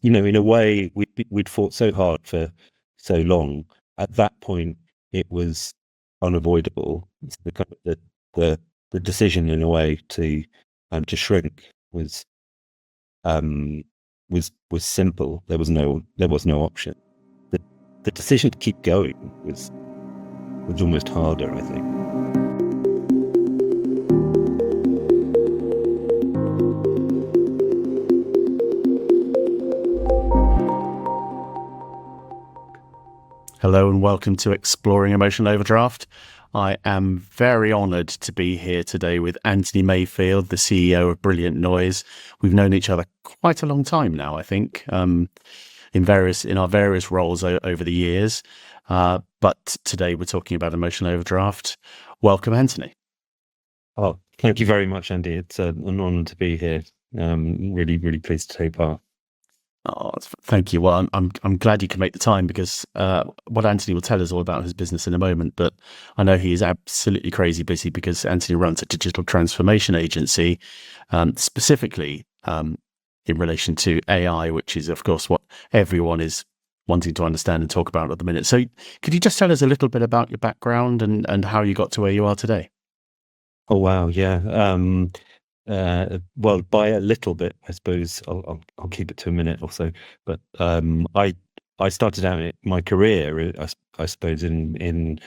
in a way, we'd fought so hard for so long. At that point, it was unavoidable. It's the kind of the decision, in a way, to shrink um, was simple. There was no option. The the decision to keep going was almost harder, I think. Hello and welcome to Exploring Emotional Overdraft. I am very honoured to be here today with Antony Mayfield, the CEO of Brilliant Noise. We've known each other quite a long time now, I think, in our various roles over the years. But today we're talking about emotional overdraft. Welcome, Antony. Oh, thank you very much, Andy. It's an honour to be here. Really, really pleased to take part. Oh, thank you. Well, I'm glad you could make the time because what Antony will tell us all about his business in a moment. But I know he is absolutely crazy busy because Antony runs a digital transformation agency, specifically in relation to AI, which is, of course, what everyone is wanting to understand and talk about at the minute. So, could you just tell us a little bit about your background and how you got to where you are today? Oh wow, yeah. Well, by a little bit, I suppose. I'll keep it to a minute or so. But I started out my career, I suppose, in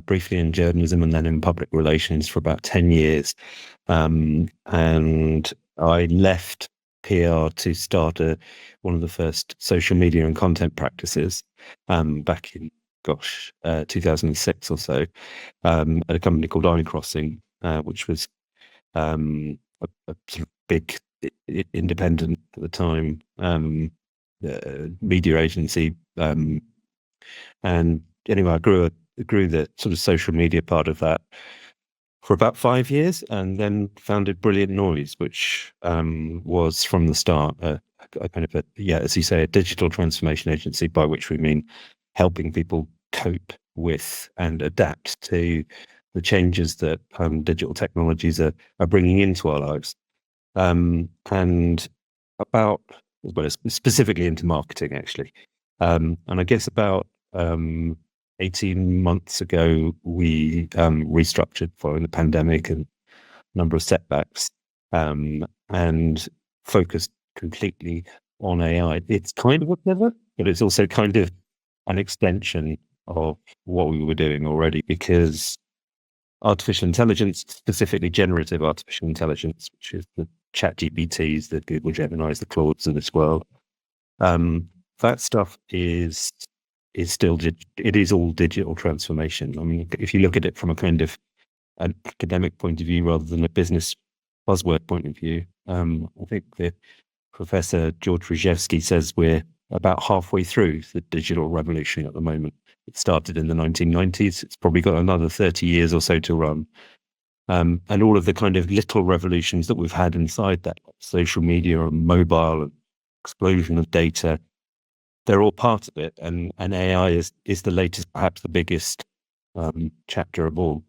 briefly in journalism and then in public relations for about 10 years, and I left PR to start one of the first social media and content practices back in 2006 or so, at a company called iCrossing, which was a sort of big independent at the time media agency, and anyway, I grew the sort of social media part of that for about 5 years, and then founded Brilliant Noise, which was from the start a kind of as you say, a digital transformation agency, by which we mean helping people cope with and adapt to the changes that digital technologies are bringing into our lives, and specifically into marketing, actually. And I guess about 18 months ago, we restructured following the pandemic and a number of setbacks, and focused completely on AI. It's kind of a pivot, but it's also kind of an extension of what we were doing already, because artificial intelligence, specifically generative artificial intelligence, which is the ChatGPTs, the Google Geminis, the Claudes of this world, that stuff is still it is all digital transformation. I mean, if you look at it from a kind of an academic point of view rather than a business buzzword point of view, I think the Professor George Rejewski says we're about halfway through the digital revolution at the moment. It started in the 1990s. It's probably got another 30 years or so to run. And all of the kind of little revolutions that we've had inside that, like social media and mobile and explosion of data, they're all part of it. And AI is the latest, perhaps the biggest chapter of all.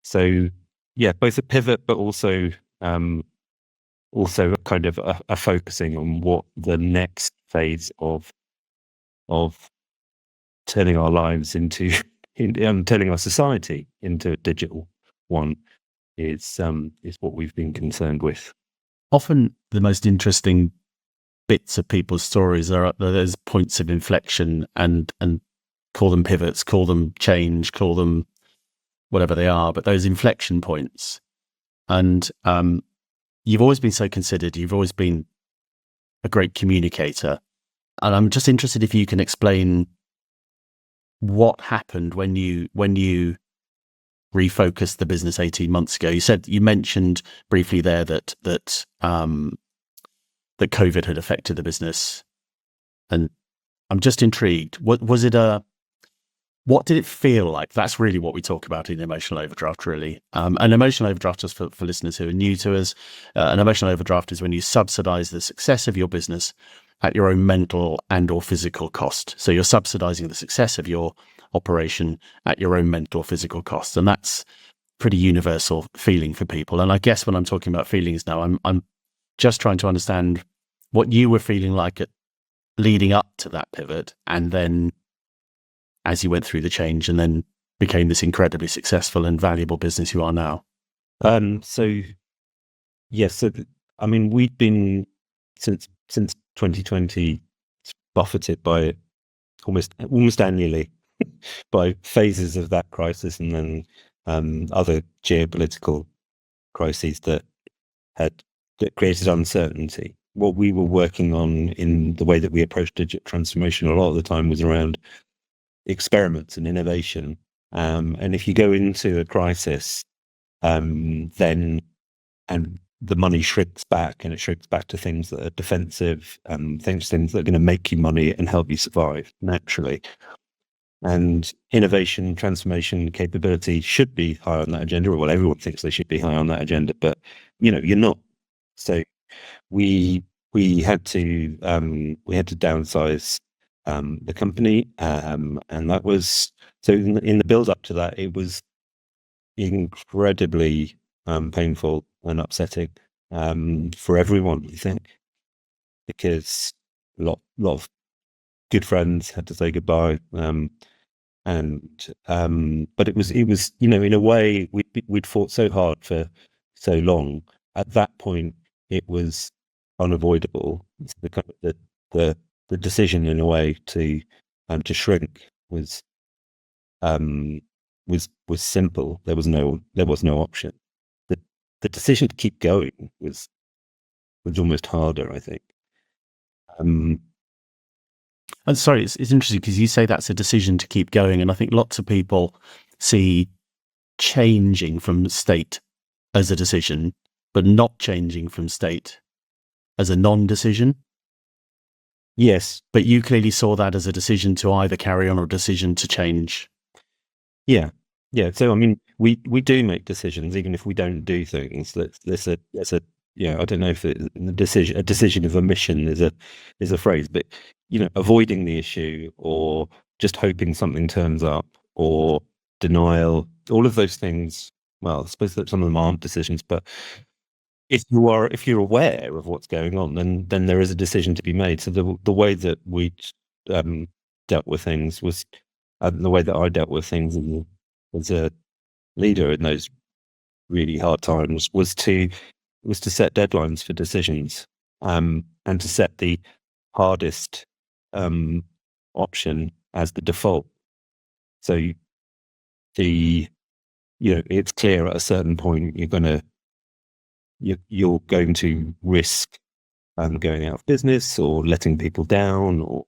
So, yeah, both a pivot, but also kind of a focusing on what the next phase of turning our lives into turning our society into a digital one is what we've been concerned with. Often the most interesting bits of people's stories are there's points of inflection, and call them pivots, call them change, call them whatever they are, but those inflection points. And you've always been so considered, you've always been a great communicator. And I'm just interested if you can explain what happened when you refocused the business 18 months ago. You mentioned briefly there that COVID had affected the business, and I'm just intrigued. What did it feel like? That's really what we talk about in emotional overdraft, really. An emotional overdraft, just for listeners who are new to us, an emotional overdraft is when you subsidize the success of your business at your own mental and or physical cost. So you're subsidizing the success of your operation at your own mental or physical cost. And that's pretty universal feeling for people. And I guess when I'm talking about feelings now, I'm just trying to understand what you were feeling like at leading up to that pivot, and then as you went through the change and then became this incredibly successful and valuable business you are now? So yes, I mean, we've been since 2020 buffeted by almost annually by phases of that crisis, and then other geopolitical crises that created uncertainty. What we were working on in the way that we approached digital transformation a lot of the time was around experiments and innovation. And if you go into a crisis, then the money shrinks back, and it shrinks back to things that are defensive, things that are going to make you money and help you survive naturally. And innovation, transformation, capability should be high on that agenda. Well, everyone thinks they should be high on that agenda, but you're not. So we had to downsize the company, and that was so. In the build up to that, it was incredibly painful and upsetting for everyone, I think, because a lot of good friends had to say goodbye. But it was in a way we'd fought so hard for so long. At that point, it was unavoidable. The decision, in a way, to shrink was simple. There was no option. The decision to keep going was almost harder, I think. And sorry, it's interesting because you say that's a decision to keep going, and I think lots of people see changing from state as a decision, but not changing from state as a non-decision. Yes, but you clearly saw that as a decision to either carry on or a decision to change. Yeah. So I mean, we do make decisions even if we don't do things. There's a I don't know if a decision of omission is a phrase, but avoiding the issue or just hoping something turns up or denial, all of those things. Well, I suppose that some of them aren't decisions, but if you're aware of what's going on, then there is a decision to be made. So the way that we dealt with things was the way that I dealt with things as a leader in those really hard times was to set deadlines for decisions, and to set the hardest option as the default. So it's clear at a certain point you're going to risk going out of business or letting people down or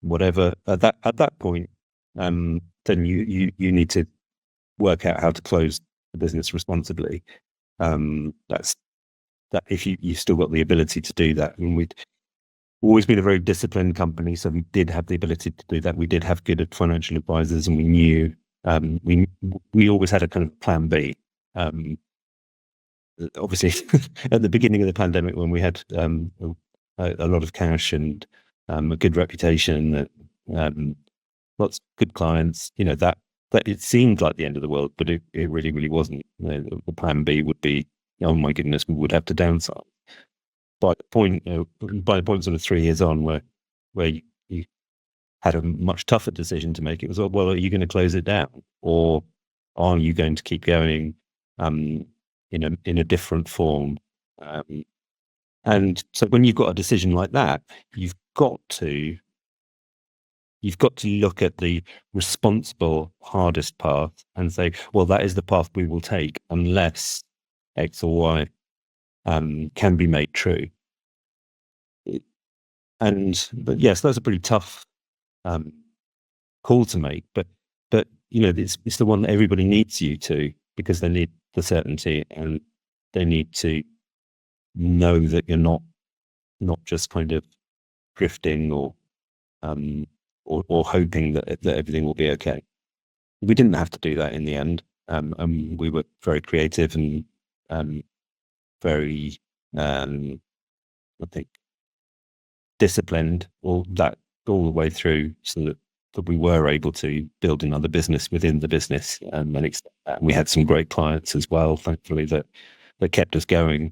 whatever. At that point, then you need to work out how to close the business responsibly. That's that if you've still got the ability to do that. I mean, we'd always been a very disciplined company, so we did have the ability to do that. We did have good financial advisors, and we knew we always had a kind of plan B. Obviously, at the beginning of the pandemic, when we had a lot of cash and a good reputation, lots of good clients, that it seemed like the end of the world, but it really, really wasn't. The plan B would be, oh my goodness, we would have to downsize. By the point sort of 3 years on, where you had a much tougher decision to make, it was, well, are you going to close it down, or are you going to keep going in a different form? And so when you've got a decision like that, you've got to look at the responsible, hardest path and say, well, that is the path we will take unless X or Y can be made true. But yes, that's a pretty tough call to make. But it's the one that everybody needs you to, because they need the certainty and they need to know that you're not just kind of drifting or hoping that everything will be okay. We didn't have to do that in the end. We were very creative and very, I think, disciplined all the way through, so that we were able to build another business within the business, and we had some great clients as well, thankfully, that kept us going.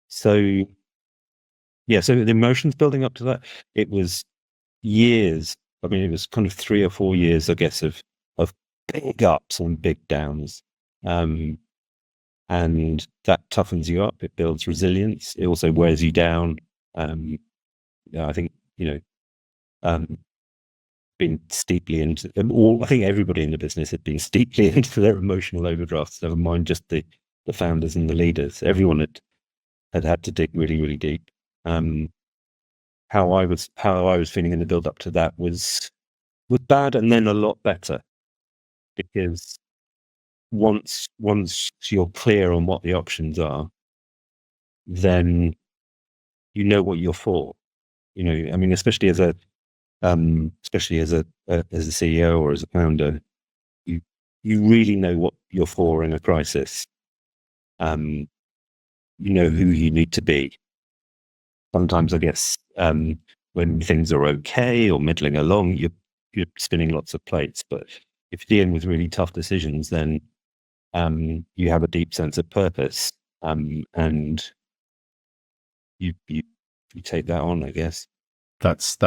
So Yeah, so the emotions building up to that, it was years. I mean, it was kind of 3 or 4 years, I guess, of big ups and big downs. And that toughens you up. It builds resilience. It also wears you down. I think, been steeply into I think everybody in the business had been steeply into their emotional overdrafts, never mind just the founders and the leaders. Everyone had to dig really, really deep. How I was feeling in the build up to that was bad, and then a lot better, because once you're clear on what the options are, then you know what you're for. I mean, especially as a CEO or as a founder, you really know what you're for in a crisis. You know who you need to be. Sometimes, I guess, when things are okay or middling along, you're spinning lots of plates. But if you're dealing with really tough decisions, then you have a deep sense of purpose, and you take that on, I guess. That's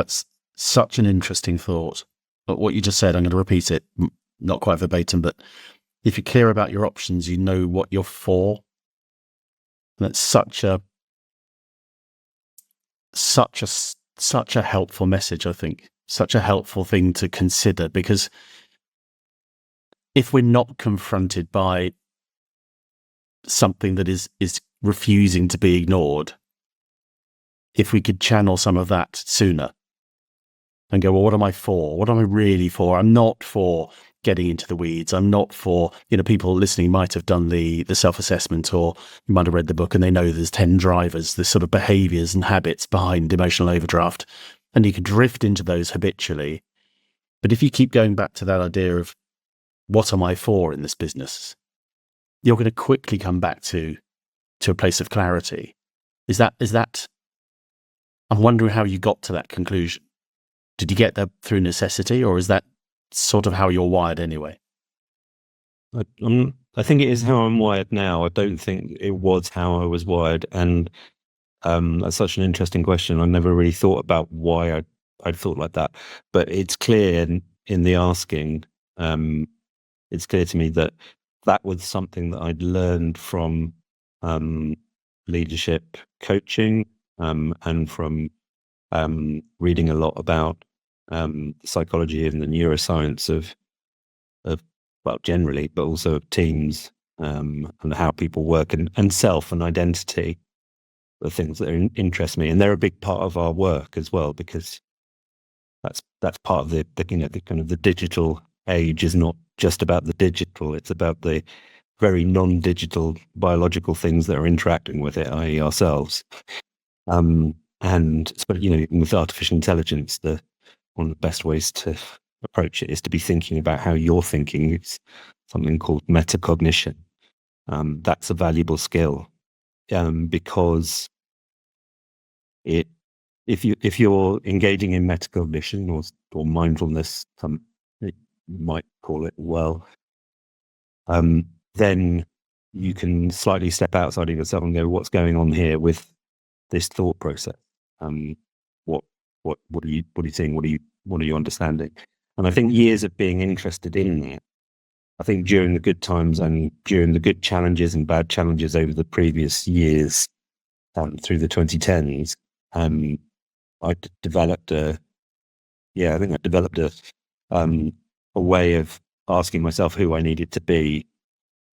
such an interesting thought. But what you just said, I'm going to repeat it, not quite verbatim, but if you're clear about your options, you know what you're for. And that's such a helpful message, I think. Such a helpful thing to consider, because if we're not confronted by something that is refusing to be ignored, if we could channel some of that sooner and go, well, what am I for? What am I really for? I'm not for getting into the weeds. I'm not for, people listening might have done the self-assessment, or you might have read the book and they know there's 10 drivers, the sort of behaviors and habits behind emotional overdraft. And you could drift into those habitually. But if you keep going back to that idea of what am I for in this business, you're going to quickly come back to a place of clarity. Is that, I'm wondering how you got to that conclusion. Did you get there through necessity, or is that sort of how you're wired anyway? I think it is how I'm wired now. I don't think it was how I was wired. And that's such an interesting question. I never really thought about why I'd thought like that. But it's clear in the asking, it's clear to me that was something that I'd learned from leadership coaching, and from reading a lot about the psychology and the neuroscience of well, generally, but also of teams, and how people work, and self and identity, the things that interest me. And they're a big part of our work as well, because that's part of the kind of the digital age is not just about the digital, it's about the very non-digital biological things that are interacting with it, i.e. ourselves. And with artificial intelligence, one of the best ways to approach it is to be thinking about how you're thinking. It's something called metacognition. That's a valuable skill, because if you're engaging in metacognition or mindfulness, some might call it, then you can slightly step outside of yourself and go, what's going on here with this thought process? What are you seeing? What are you understanding? And I think years of being interested in that, I think during the good times and during the good challenges and bad challenges over the previous years, through the 2010s, I developed a way of asking myself who I needed to be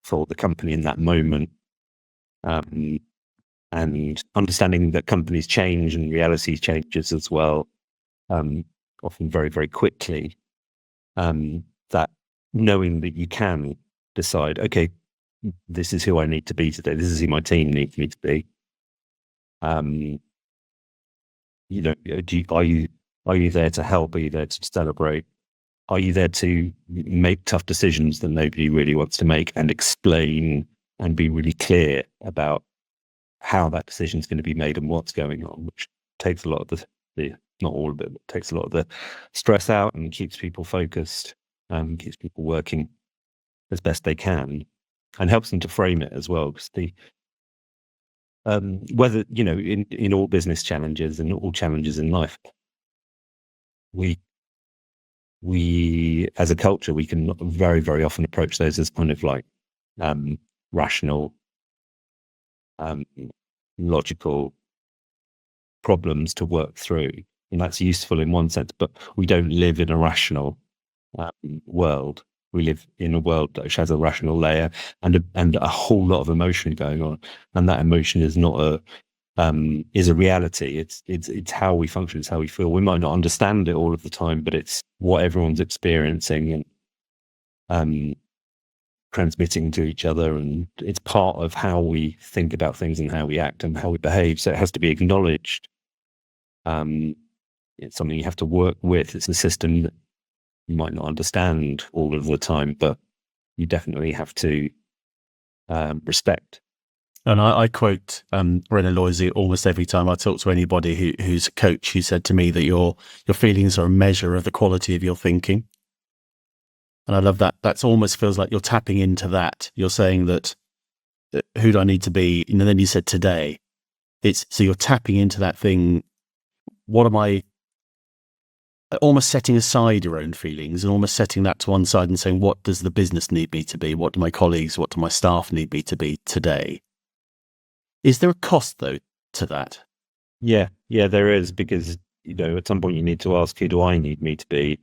for the company in that moment, and understanding that companies change and reality changes as well, often very, very quickly. That knowing that you can decide, okay, this is who I need to be today. This is who my team needs me to be. Are you there to help? Are you there to celebrate? Are you there to make tough decisions that nobody really wants to make, and explain and be really clear about how that decision is going to be made and what's going on, which takes a lot of the not all of it, but takes a lot of the stress out and keeps people focused, keeps people working as best they can, and helps them to frame it as well. Because whether, in all business challenges and all challenges in life, we as a culture, we can very, very often approach those as kind of like rational, logical problems to work through, and that's useful in one sense. But we don't live in a rational world. We live in a world that has a rational layer and a whole lot of emotion going on, and that emotion is not is a reality. It's how we function, it's how we feel. We might not understand it all of the time, but it's what everyone's experiencing and transmitting to each other, and it's part of how we think about things and how we act and how we behave. So it has to be acknowledged. It's something you have to work with. It's a system that you might not understand all of the time, but you definitely have to respect. And I quote René Loisy almost every time I talk to anybody who's a coach, who said to me that your feelings are a measure of the quality of your thinking. And I love that. That almost feels like you're tapping into that. You're saying that who do I need to be? And then you said today. So you're tapping into that thing. What am I? Almost setting aside your own feelings and almost setting that to one side and saying, what does the business need me to be? What do my colleagues, what do my staff need me to be today? Is there a cost, though, to that? Yeah, there is, because, at some point you need to ask, who do I need me to be?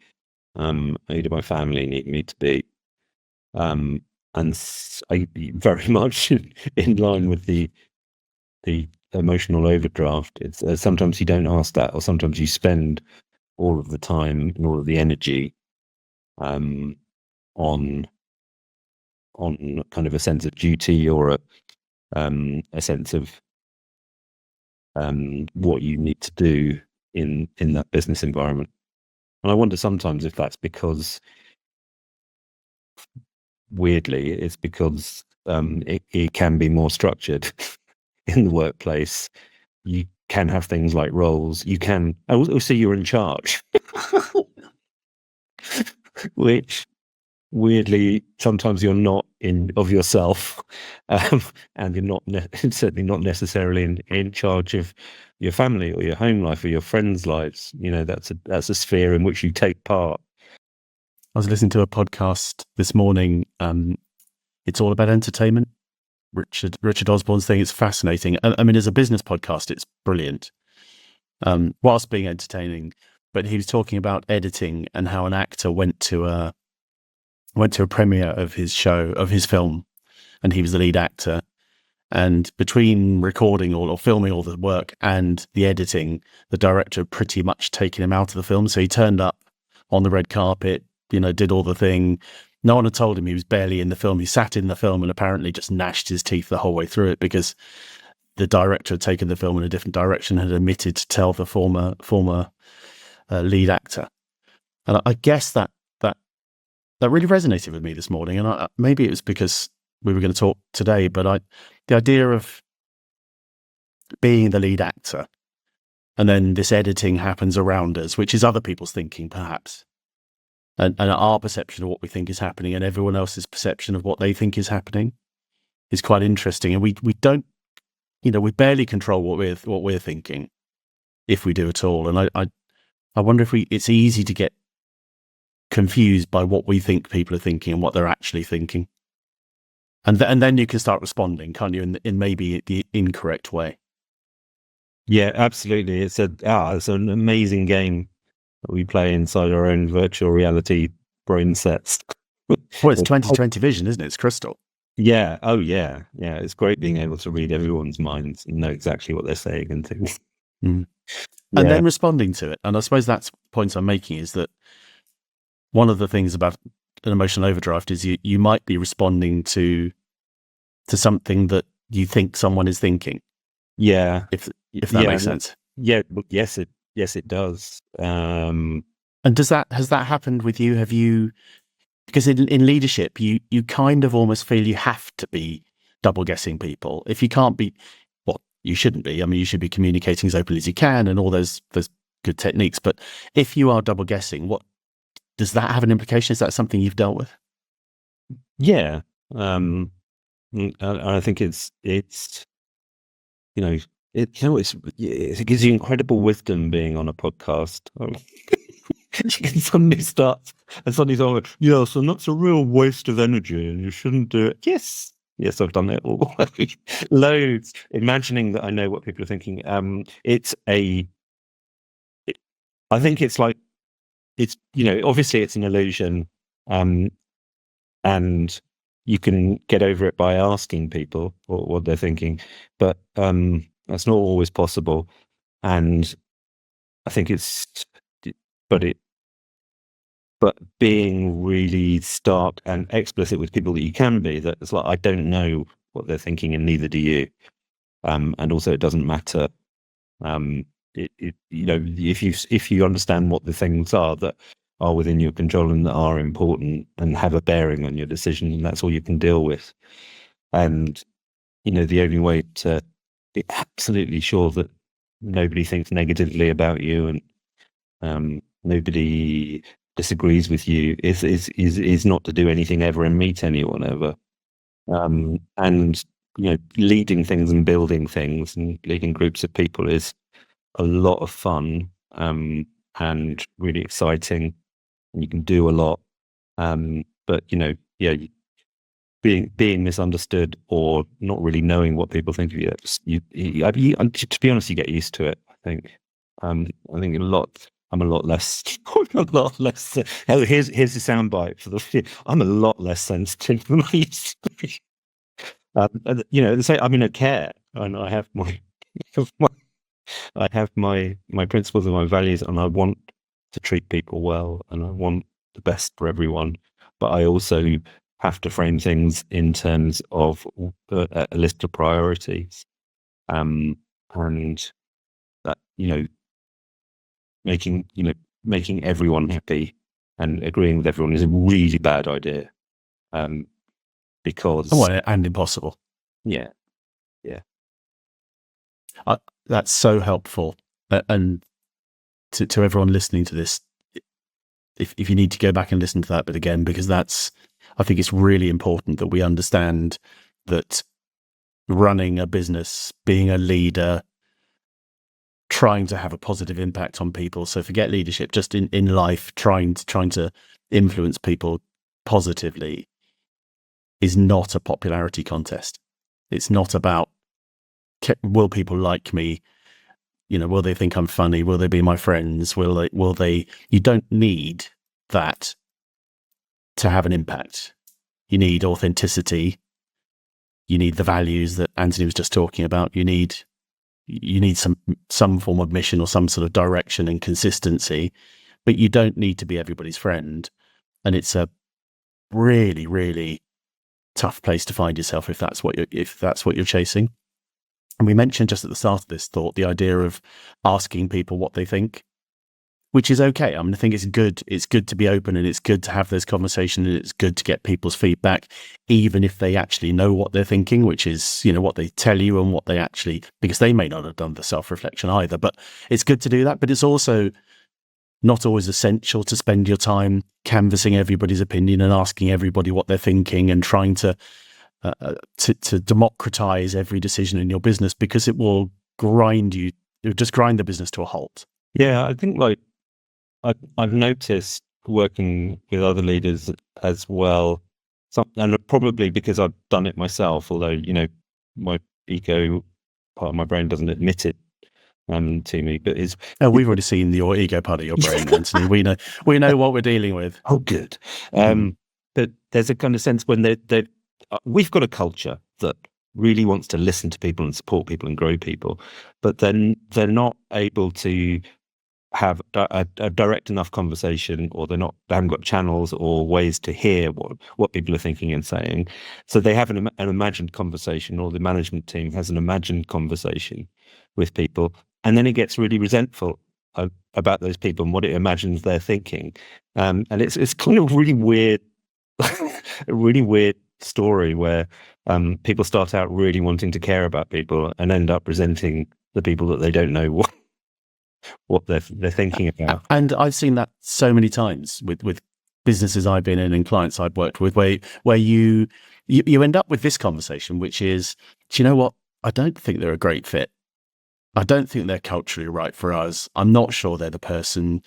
Who do my family need me to be? And I very much in line with the emotional overdraft. It's sometimes you don't ask that, or sometimes you spend all of the time and all of the energy on kind of a sense of duty, or a sense of what you need to do in that business environment. And I wonder sometimes if that's because, weirdly, it's because it can be more structured in the workplace. You can have things like roles. You can also, you're in charge, which weirdly sometimes you're not of yourself, and you're not certainly not necessarily in charge of your family or your home life or your friends' lives. That's a sphere in which you take part. I was listening to a podcast this morning. It's all about entertainment. Richard Osborne's thing is fascinating. I mean, as a business podcast, it's brilliant, whilst being entertaining. But he was talking about editing and how an actor went to a premiere of his film, and he was the lead actor. And between recording or filming all the work and the editing, the director had pretty much taken him out of the film. So he turned up on the red carpet, did all the thing. No one had told him he was barely in the film. He sat in the film and apparently just gnashed his teeth the whole way through it, because the director had taken the film in a different direction, had omitted to tell the former lead actor. And I guess that really resonated with me this morning. And maybe it was because we were going to talk today, but the idea of being the lead actor, and then this editing happens around us, which is other people's thinking, perhaps. And our perception of what we think is happening and everyone else's perception of what they think is happening is quite interesting. And we don't, we barely control what we're thinking, if we do at all. And I wonder if it's easy to get confused by what we think people are thinking and what they're actually thinking. And then you can start responding, can't you, in maybe the incorrect way. Yeah, absolutely. It's an amazing game that we play inside our own virtual reality brain sets. Well, it's 2020 vision, isn't it? It's crystal. Yeah. Oh, yeah. Yeah. It's great being able to read everyone's minds and know exactly what they're saying and things. And then responding to it. And I suppose that's the point I'm making, is that one of the things about an emotional overdraft is you might be responding to something that you think someone is thinking. Yeah. If that makes sense. Yeah. Yes, it does. And has that happened with you? Have you, because in leadership, you kind of almost feel you have to be double guessing people. If you can't be, well, you shouldn't be. I mean, you should be communicating as openly as you can and all those good techniques. But if you are double guessing, what does that have an implication? Is that something you've dealt with? Yeah. I think it's it gives you incredible wisdom being on a podcast. You can suddenly start, and suddenly start, yes, and that's a real waste of energy, and you shouldn't do it. Yes, I've done it all. Loads. Imagining that I know what people are thinking. I think it's like, obviously it's an illusion, and you can get over it by asking people what they're thinking, but that's not always possible. And I think but being really stark and explicit with people that you can be, that it's like, I don't know what they're thinking, and neither do you. And also, it doesn't matter. If you understand what the things are that are within your control and that are important and have a bearing on your decision, and that's all you can deal with. And the only way to be absolutely sure that nobody thinks negatively about you and nobody disagrees with you is not to do anything ever and meet anyone ever. And leading things and building things and leading groups of people is a lot of fun, and really exciting, and you can do a lot. But being misunderstood or not really knowing what people think of you, to be honest, you get used to it. I think. I think I'm a lot less. A lot less. Here's the soundbite for the. I'm a lot less sensitive than I used to be. I care, and I have my principles and my values, and I want to treat people well, and I want the best for everyone. But I also have to frame things in terms of a list of priorities, and that making everyone happy and agreeing with everyone is a really bad idea, because and impossible. Yeah. That's so helpful, and to everyone listening to this, if you need to go back and listen to that bit again, because I think it's really important that we understand that running a business, being a leader, trying to have a positive impact on people. So forget leadership, just in life, trying to influence people positively is not a popularity contest. It's not about, will people like me? Will they think I'm funny? Will they be my friends? Will they? You don't need that to have an impact. You need authenticity. You need the values that Antony was just talking about. You need some form of mission or some sort of direction and consistency, but you don't need to be everybody's friend. And it's a really, really tough place to find yourself if that's what you're chasing. And we mentioned just at the start of this thought the idea of asking people what they think, which is okay. I mean, I think it's good. It's good to be open, and it's good to have those conversations, and it's good to get people's feedback, even if they actually know what they're thinking, which is, what they tell you and what they actually, because they may not have done the self-reflection either, but it's good to do that. But it's also not always essential to spend your time canvassing everybody's opinion and asking everybody what they're thinking and trying to democratize every decision in your business, because it will just grind the business to a halt. Yeah, I think I've noticed working with other leaders as well, and probably because I've done it myself, although my ego part of my brain doesn't admit it to me, but we've already seen your ego part of your brain, Antony. We know what we're dealing with. Oh, good. But there's a kind of sense when we've got a culture that really wants to listen to people and support people and grow people, but then they're not able to have a direct enough conversation, or they haven't got channels or ways to hear what people are thinking and saying. So they have an imagined conversation, or the management team has an imagined conversation with people, and then it gets really resentful about those people and what it imagines they're thinking. And it's kind of really weird, a really weird story where people start out really wanting to care about people and end up resenting the people that they don't know what they're thinking about. And I've seen that so many times with businesses I've been in and clients I've worked with, where you end up with this conversation, which is, do you know what? I don't think they're a great fit. I don't think they're culturally right for us. I'm not sure they're the person.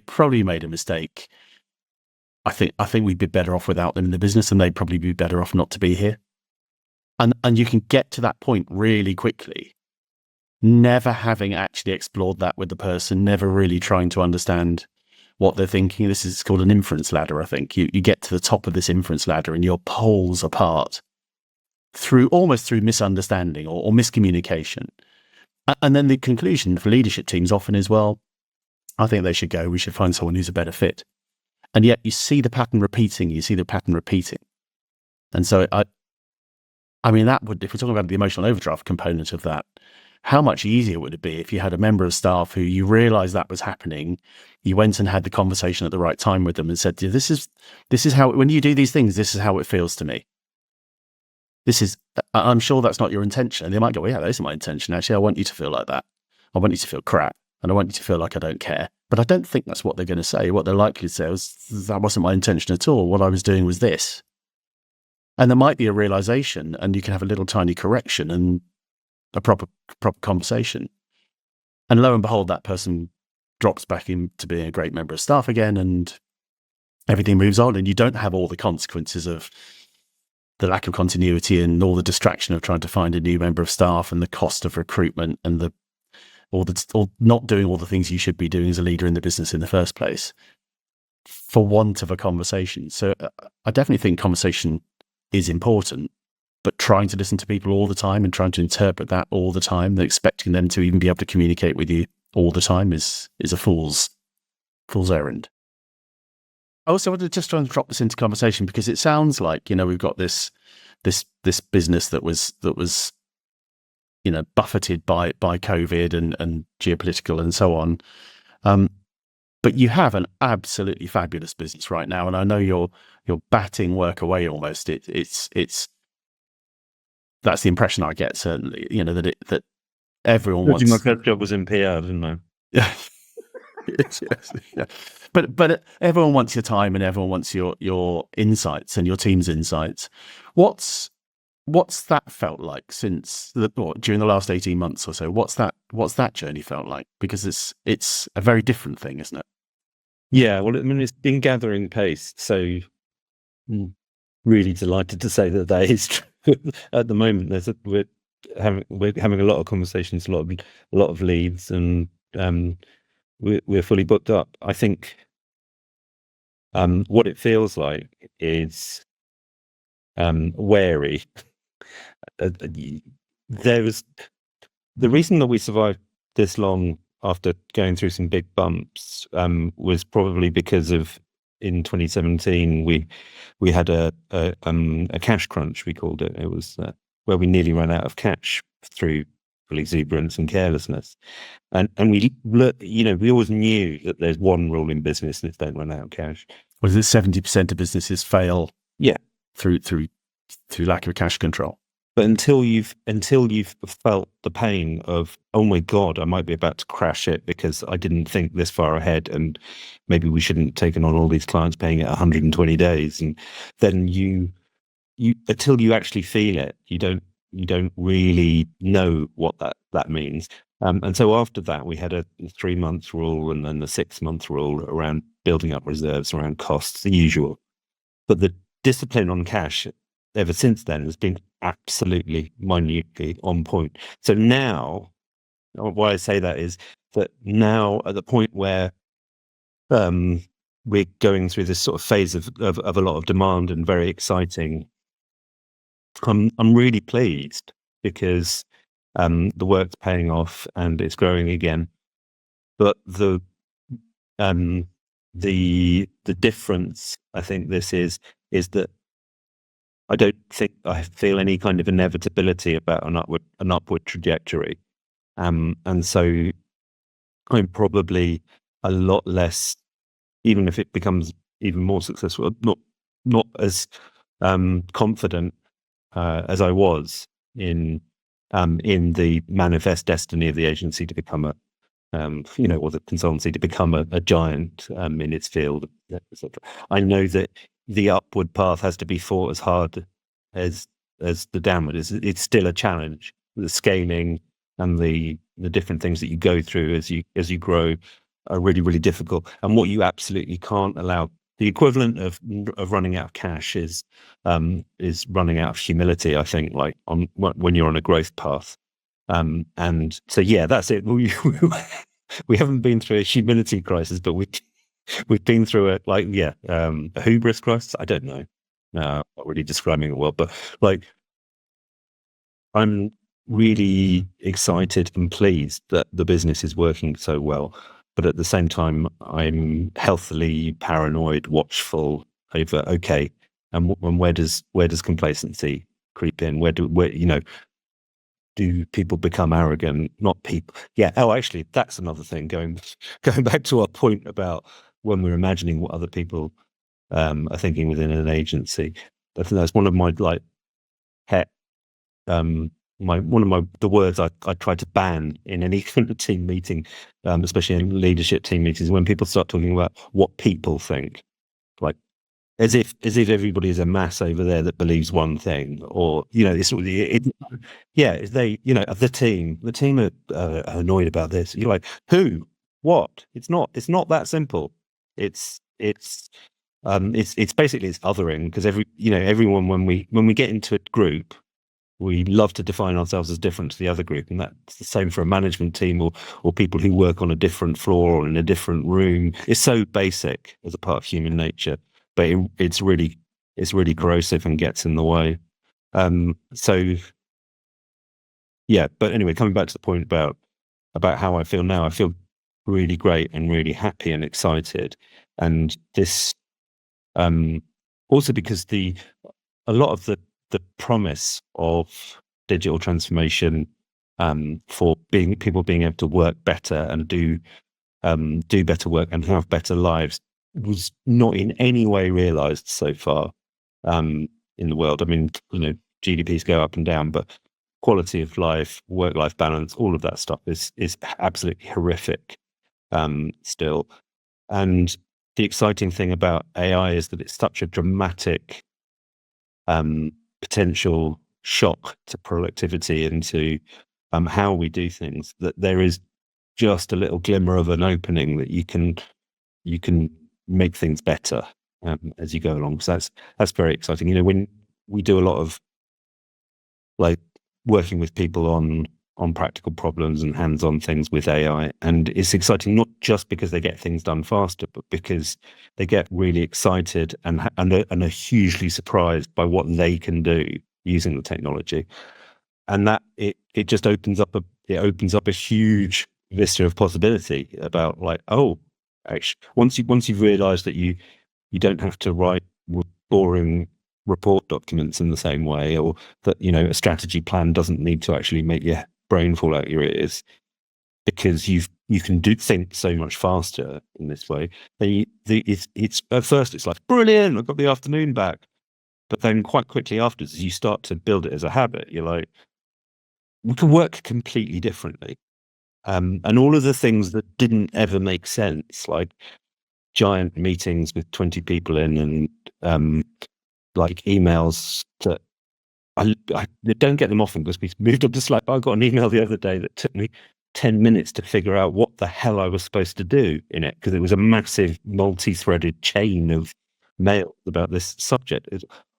Probably made a mistake. I think we'd be better off without them in the business, and they'd probably be better off not to be here. And you can get to that point really quickly, never having actually explored that with the person, never really trying to understand what they're thinking. This is called an inference ladder, I think. You get to the top of this inference ladder and you're poles apart almost through misunderstanding or miscommunication. And then the conclusion for leadership teams often is, well, I think they should go. We should find someone who's a better fit. And yet you see the pattern repeating. And so I mean, that would, if we're talking about the emotional overdraft component of that, how much easier would it be if you had a member of staff who you realized that was happening, you went and had the conversation at the right time with them and said, this is how, when you do these things, this is how it feels to me. I'm sure that's not your intention. And they might go, well, yeah, that isn't my intention. Actually, I want you to feel like that. I want you to feel crap. And I want you to feel like I don't care. But I don't think that's what they're going to say. What they're likely to say is, that wasn't my intention at all. What I was doing was this. And there might be a realization, and you can have a little tiny correction and a proper conversation. And lo and behold, that person drops back into being a great member of staff again, and everything moves on. And you don't have all the consequences of the lack of continuity and all the distraction of trying to find a new member of staff and the cost of recruitment and or not doing all the things you should be doing as a leader in the business in the first place for want of a conversation. So I definitely think conversation is important, but trying to listen to people all the time and trying to interpret that all the time, expecting them to even be able to communicate with you all the time is a fool's errand. I also wanted to just try and drop this into conversation because it sounds like, we've got this business that was buffeted by COVID and geopolitical and so on. But you have an absolutely fabulous business right now, and I know you're batting work away almost. It's that's the impression I get, certainly. That everyone wants. My first job was in PR, didn't I? Yeah. yes, yeah. But everyone wants your time, and everyone wants your insights and your team's insights. What's that felt like during the last 18 months or so? What's that journey felt like? Because it's a very different thing, isn't it? Yeah, well, I mean, it's been gathering pace. So really delighted to say that is true. At the moment, we're having a lot of conversations, a lot of leads, and we're fully booked up. I think what it feels like is wary. There was the reason that we survived this long after going through some big bumps was probably because of, in 2017 we had a cash crunch, we called it. It was where we nearly ran out of cash through exuberance and carelessness, and we always knew that there's one rule in business, and it's don't run out of cash. Was it 70% of businesses fail? Yeah, through lack of cash control. But until you've felt the pain of, oh my God, I might be about to crash it because I didn't think this far ahead, and maybe we shouldn't have taken on all these clients paying it 120 days, and then you until you actually feel it, you don't really know what that means. And so after that, we had a 3 month rule and then the 6 month rule around building up reserves, around costs, the usual. But the discipline on cash ever since then has been absolutely minutely on point. So now, why I say that is that now at the point where we're going through this sort of phase of a lot of demand and very exciting, I'm really pleased because the work's paying off and it's growing again. But the difference, I think this is that I don't think I feel any kind of inevitability about an upward trajectory, and so I'm probably a lot less, even if it becomes even more successful, not as confident as I was in the manifest destiny of the agency to become or the consultancy to become a giant in its field, etc. I know that the upward path has to be fought as hard as the downward is. It's still a challenge, the scaling and the different things that you go through as you grow are really, really difficult. And what you absolutely can't allow, the equivalent of running out of cash is running out of humility, I think, like when you're on a growth path. And so, yeah, that's it. We haven't been through a humility crisis, but we've been through a hubris crisis. I don't know. Not really describing it well, but like, I'm really excited and pleased that the business is working so well. But at the same time, I'm healthily paranoid, watchful over, okay, and where does complacency creep in? Where do people become arrogant? Not people. Yeah. Oh, actually, that's another thing. Going back to our point about when we're imagining what other people are thinking within an agency. I think that's one of my pet. The words I try to ban in any kind of team meeting, especially in leadership team meetings, when people start talking about what people think, like as if everybody is a mass over there that believes one thing, or the team are annoyed about this. You're like, who, what? It's not that simple. It's basically it's othering, because everyone, when we get into a group, we love to define ourselves as different to the other group, and that's the same for a management team or people who work on a different floor or in a different room. It's so basic as a part of human nature, but it's really corrosive and gets in the way. So yeah, but anyway, coming back to the point about how I feel now, I feel really great and really happy and excited, and this also because a lot of the promise of digital transformation for people being able to work better and do better work and have better lives was not in any way realized so far in the world. I mean, GDPs go up and down, but quality of life, work-life balance, all of that stuff is absolutely horrific still. And the exciting thing about AI is that it's such a dramatic potential shock to productivity and to how we do things, that there is just a little glimmer of an opening that you can make things better as you go along. So that's very exciting. When we do a lot of like working with people on practical problems and hands-on things with AI, and it's exciting not just because they get things done faster, but because they get really excited and are hugely surprised by what they can do using the technology, and that it just opens up a huge vista of possibility about, like, oh, actually, once you've realized that you don't have to write boring report documents in the same way, or that a strategy plan doesn't need to actually make your brain fall out your ears, because you can think so much faster in this way. It's at first it's like, brilliant, I've got the afternoon back, but then quite quickly afterwards, you start to build it as a habit. You're like, we can work completely differently, and all of the things that didn't ever make sense, like giant meetings with 20 people in, and like emails that I don't get them often because we moved up to Slack. I got an email the other day that took me 10 minutes to figure out what the hell I was supposed to do in it, because it was a massive multi-threaded chain of mail about this subject.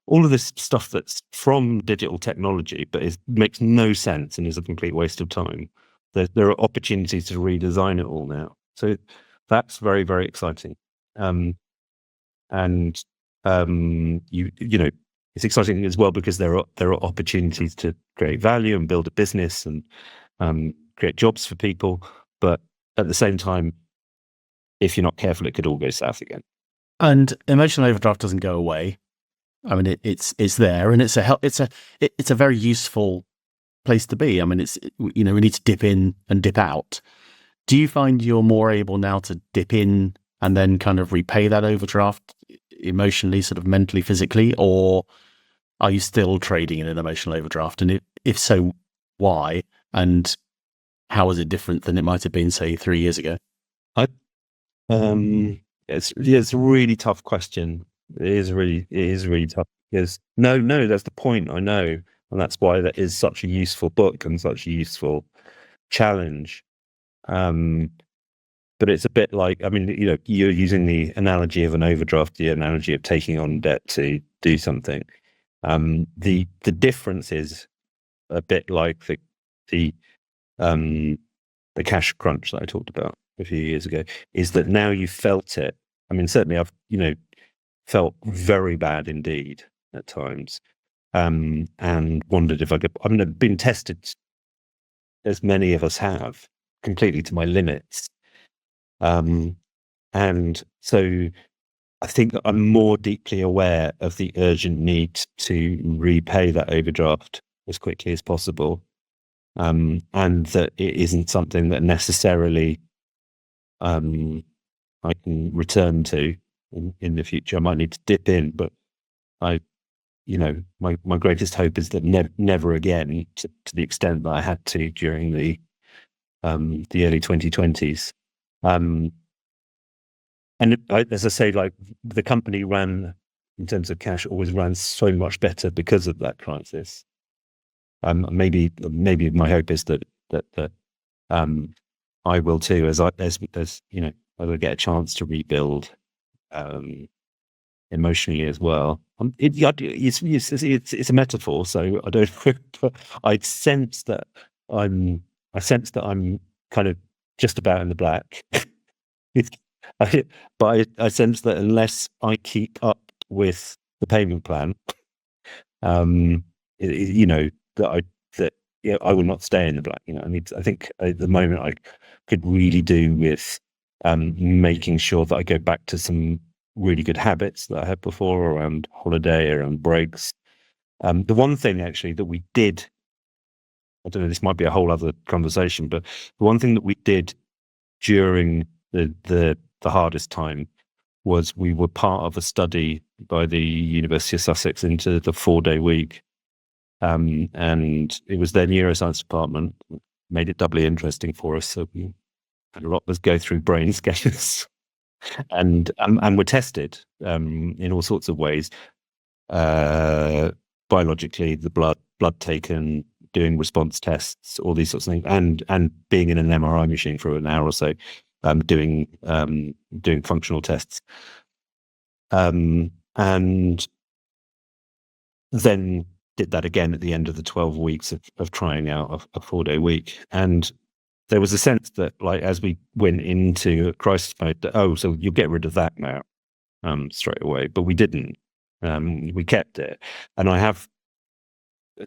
All of this stuff that's from digital technology, but makes no sense and is a complete waste of time. There are opportunities to redesign it all now. So that's very, very exciting. It's exciting as well because there are opportunities to create value and build a business and create jobs for people. But at the same time, if you're not careful, it could all go south again. And emotional overdraft doesn't go away. I mean, it's there, and it's a very useful place to be. I mean, we need to dip in and dip out. Do you find you're more able now to dip in and then kind of repay that overdraft emotionally, sort of mentally, physically, or are you still trading in an emotional overdraft? And if so, why? And how is it different than it might have been, say, 3 years ago? It's a really tough question. It is really tough, because no, that's the point. I know, and that's why that is such a useful book and such a useful challenge. But it's a bit like, I mean, you're using the analogy of an overdraft, the analogy of taking on debt to do something. The difference is a bit like the cash crunch that I talked about a few years ago, is that now you felt it. I mean, certainly I've, felt very bad indeed at times, and wondered if I could. I mean, I've been tested, as many of us have, completely to my limits. And so I think that I'm more deeply aware of the urgent need to repay that overdraft as quickly as possible. And that it isn't something that necessarily I can return to in the future. I might need to dip in, but my greatest hope is that never again, to the extent that I had to during the early 2020s. And as I say, like, the company ran, in terms of cash, always ran so much better because of that crisis. Maybe my hope is that I will too, as I will get a chance to rebuild emotionally as well. It's a metaphor, so I don't know, but I sense that I'm kind of just about in the black. But I sense that unless I keep up with the payment plan, that I will not stay in the black. I think at the moment I could really do with making sure that I go back to some really good habits that I had before around holiday, around breaks. The one thing actually that we did, I don't know, this might be a whole other conversation, but the one thing that we did during the hardest time was we were part of a study by the University of Sussex into the 4-day week. And it was their neuroscience department, made it doubly interesting for us. So we had a lot of us go through brain scans and were tested in all sorts of ways. Biologically, the blood taken, doing response tests, all these sorts of things, and being in an MRI machine for an hour or so, doing functional tests, and then did that again at the end of the 12 weeks of trying out a 4-day week. And there was a sense that, like, as we went into a crisis mode, that, so you'll get rid of that now straight away. But we didn't. We kept it. And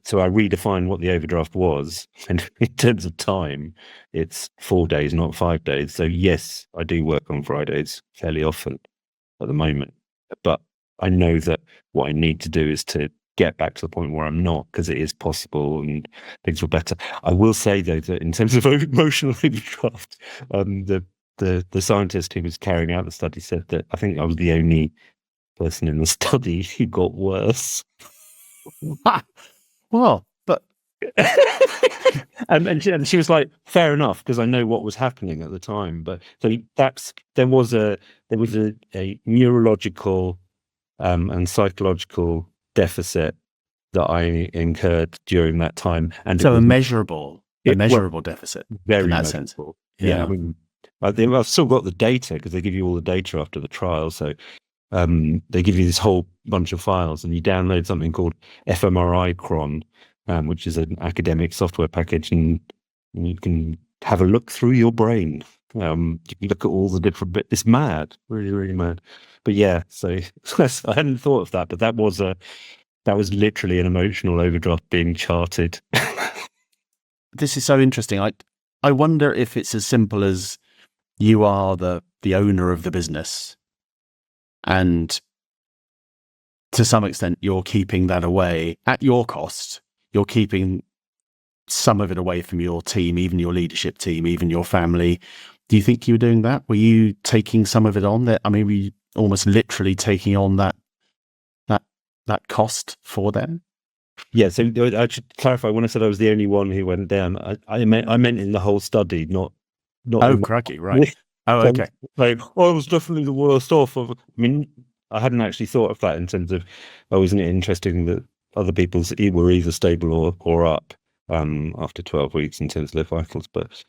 so I redefined what the overdraft was. And in terms of time, it's 4 days, not 5 days. So yes, I do work on Fridays fairly often at the moment. But I know that what I need to do is to get back to the point where I'm not, because it is possible and things were better. I will say, though, that in terms of emotional overdraft, the scientist who was carrying out the study said that I think I was the only person in the study who got worse. Well, but and she was like, fair enough, because I know what was happening at the time. But so there was a neurological and psychological deficit that I incurred during that time, and so a measurable deficit. Very in that measurable. Sense. Yeah, I mean, I've still got the data, because they give you all the data after the trial. So they give you this whole bunch of files, and you download something called fMRI Cron, which is an academic software package, and you can have a look through your brain. You can look at all the different bits. It's mad, really, really mad. But yeah, so I hadn't thought of that, but that was literally an emotional overdraft being charted. This is so interesting. I wonder if it's as simple as you are the owner of the business, and to some extent you're keeping that away at your cost. You're keeping some of it away from your team, even your leadership team, even your family. Do you think you were doing that? Were you taking some of it on? Were you almost literally taking on that cost for them? Yeah, so I should clarify, when I said I was the only one who went down, I meant in the whole study, not oh, crikey, right. Oh, okay. Like, I was definitely the worst off. I mean, I hadn't actually thought of that in terms of, isn't it interesting that other people's were either stable or up after 12 weeks in terms of live vitals. But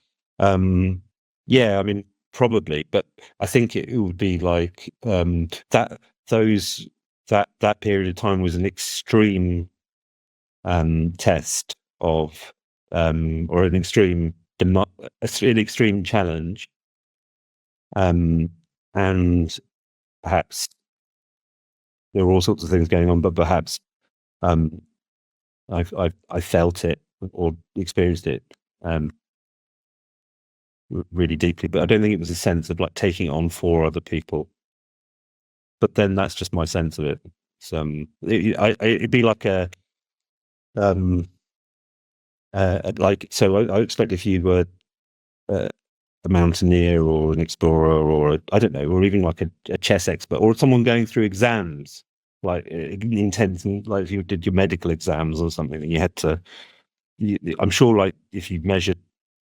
yeah, I mean, probably. But I think it would be like that period of time was an extreme test of or an extreme challenge, and perhaps there were all sorts of things going on, but perhaps I felt it or experienced it really deeply. But I don't think it was a sense of like taking it on for other people. But then that's just my sense of it. So it'd be like a like, so I expect if you were a mountaineer or an explorer or I don't know, or even like a chess expert or someone going through exams, like intense, like if you did your medical exams or something, and you had to. I'm sure, like if you measured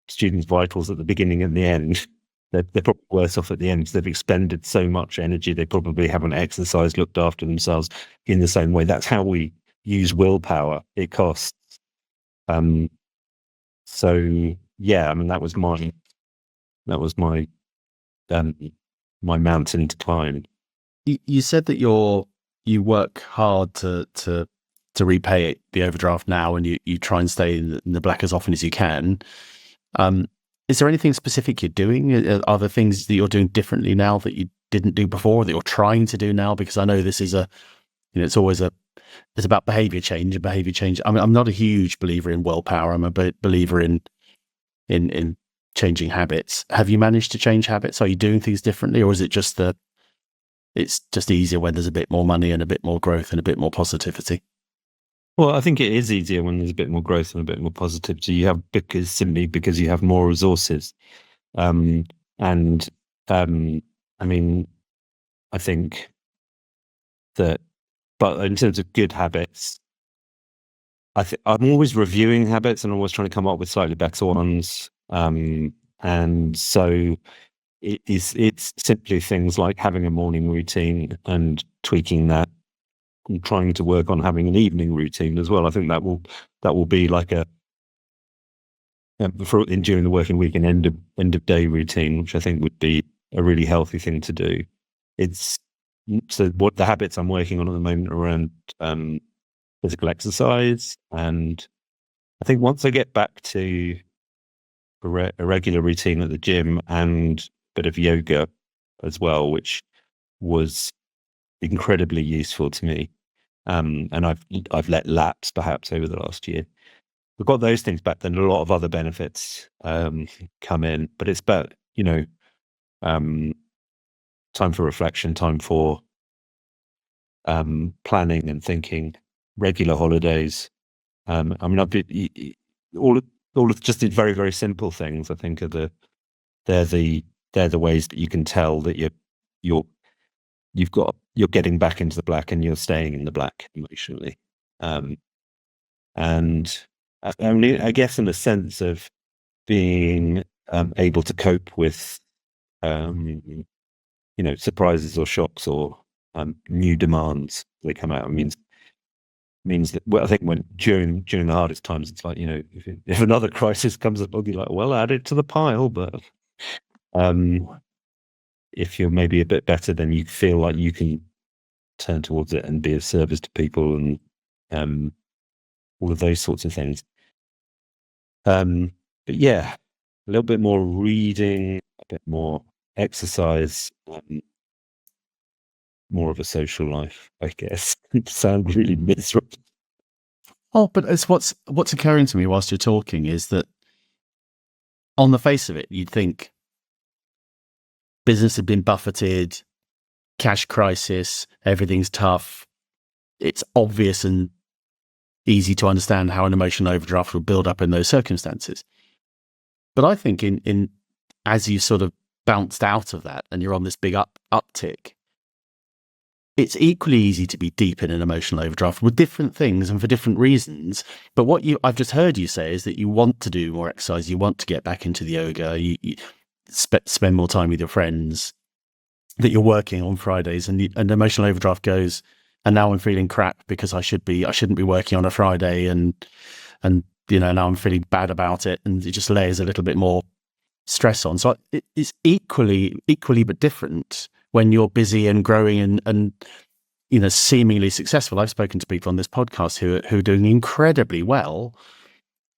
students' vitals at the beginning and the end, they're probably worse off at the end because they've expended so much energy. They probably haven't exercised, looked after themselves in the same way. That's how we use willpower. It costs. So yeah, I mean that was my my mountain to climb. You said that you work hard to repay the overdraft now, and you try and stay in the black as often as you can. Is there anything specific you're doing? Are there things that you're doing differently now that you didn't do before, that you're trying to do now? Because I know this is it's about behavior change and behavior change. I mean, I'm not a huge believer in willpower. I'm a believer in changing habits. Have you managed to change habits? Are you doing things differently, or is it just that it's just easier when there's a bit more money and a bit more growth and a bit more positivity? Well, I think it is easier when there's a bit more growth and a bit more positivity. Simply because you have more resources. I mean, I think that, but in terms of good habits, I'm always reviewing habits and always trying to come up with slightly better ones. And so it's simply things like having a morning routine and tweaking that, and trying to work on having an evening routine as well. I think that will be like during the working week, an end of day routine, which I think would be a really healthy thing to do. So what the habits I'm working on at the moment are around physical exercise, and I think once I get back to a regular routine at the gym and a bit of yoga as well, which was incredibly useful to me, and I've let lapse perhaps over the last year. We've got those things back, then a lot of other benefits come in. But it's about time for reflection, time for planning and thinking, regular holidays. I mean, all of just the very, very simple things. I think they're the ways that you can tell that you're getting back into the black and you're staying in the black emotionally. And I mean, I guess in a sense of being able to cope with surprises or shocks or new demands that come out, means that, well, I think during the hardest times, it's like, if another crisis comes up, I'll be like, well, add it to the pile. But if you're maybe a bit better, then you feel like you can turn towards it and be of service to people, and all of those sorts of things. But yeah, a little bit more reading, a bit more exercise, more of a social life, I guess. It sounds really miserable. Oh, but it's what's occurring to me whilst you're talking is that on the face of it, you'd think business had been buffeted, cash crisis, everything's tough. It's obvious and easy to understand how an emotional overdraft will build up in those circumstances. But I think in as you sort of bounced out of that and you're on this big uptick, it's equally easy to be deep in an emotional overdraft with different things and for different reasons. But what I've just heard you say is that you want to do more exercise, you want to get back into the yoga, you spend more time with your friends, that you're working on Fridays, and emotional overdraft goes, and now I'm feeling crap because I shouldn't be working on a Friday, and now I'm feeling bad about it, and it just layers a little bit more stress on. So it's equally but different when you're busy and growing and seemingly successful. I've spoken to people on this podcast who are doing incredibly well,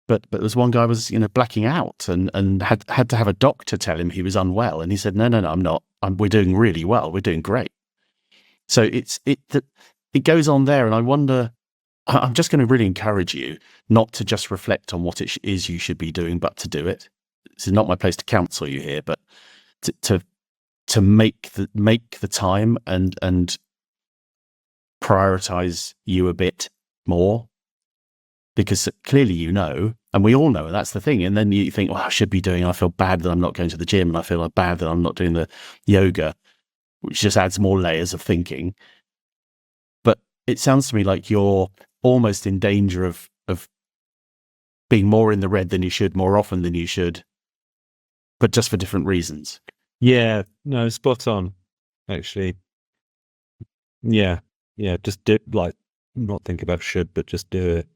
but there's one guy was blacking out and had to have a doctor tell him he was unwell, and he said, no, I'm not. We're doing really well. We're doing great. So it goes on there, and I wonder. I'm just going to really encourage you not to just reflect on what it is you should be doing, but to do it. This is not my place to counsel you here, but to make the time and prioritize you a bit more, because clearly and we all know, and that's the thing. And then you think, I should be doing. I feel bad that I'm not going to the gym, and I feel bad that I'm not doing the yoga, which just adds more layers of thinking. But it sounds to me like you're almost in danger of being more in the red than you should, more often than you should, but just for different reasons. Yeah, no, spot on, actually. Yeah, just do, not think about should, but just do it.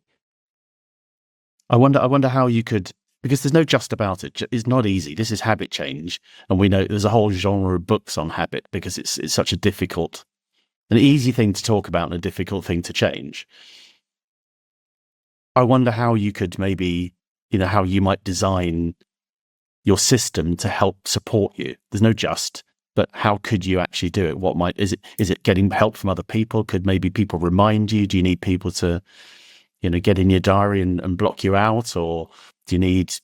I wonder how you could, because there's no just about it. It's not easy. This is habit change, and we know there's a whole genre of books on habit because it's such an easy thing to talk about and a difficult thing to change. I wonder how you could maybe, how you might design your system to help support you. There's no just, but how could you actually do it? Is it getting help from other people? Could maybe people remind you? Do you need people to, get in your diary and block you out? Or do you need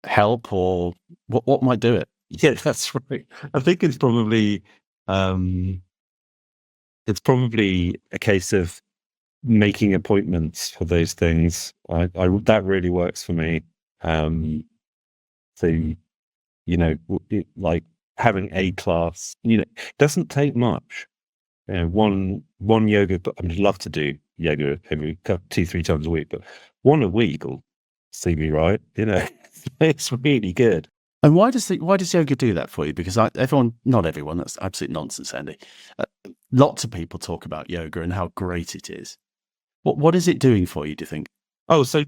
help, or what might do it? Yeah, that's right. I think it's probably a case of making appointments for those things. That really works for me. So, like having a class, doesn't take much. One yoga, but I'd love to do yoga every 2-3 times a week, but one a week will see me right. It's really good. And why does yoga do that for you? Because not everyone, that's absolute nonsense, Andy. Lots of people talk about yoga and how great it is. What is it doing for you, do you think? Oh, so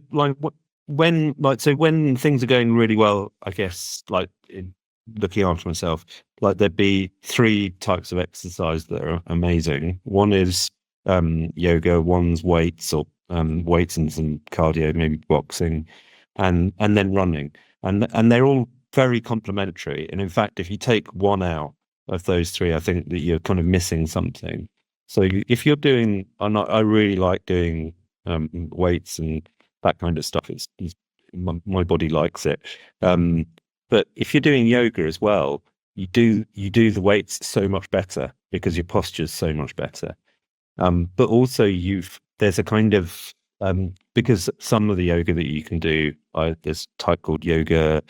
when things are going really well, I guess, in looking after myself, there'd be 3 types of exercise that are amazing. One is yoga, one's weights or weights and some cardio, maybe boxing, and then running, and they're all very complementary. And in fact, if you take one out of those 3, I think that you're kind of missing something. So if you're doing, I really like doing weights and that kind of stuff. My body likes it. But if you're doing yoga as well, you do the weights so much better because your posture's so much better. But also there's a kind of because some of the yoga that you can do, there's a type called yoga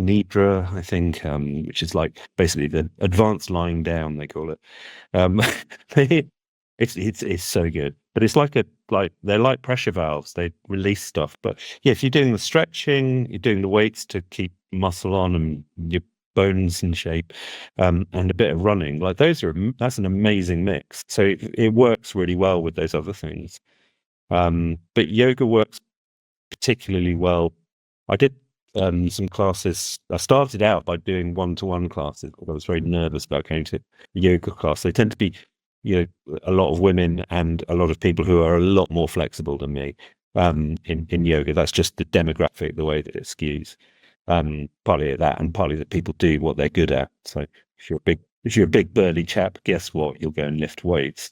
nidra, I think, which is basically the advanced lying down, they call it. It's so good, but it's they're like pressure valves. They release stuff. But yeah, if you're doing the stretching, you're doing the weights to keep muscle on and your bones in shape, and a bit of running, that's an amazing mix. So it works really well with those other things. But yoga works particularly well. I did some classes. I started out by doing one-to-one classes because I was very nervous about going to a yoga class. They tend to be, a lot of women and a lot of people who are a lot more flexible than me in yoga. That's just the demographic, the way that it skews. Partly at that, and partly that people do what they're good at. So if you're a big burly chap, guess what? You'll go and lift weights.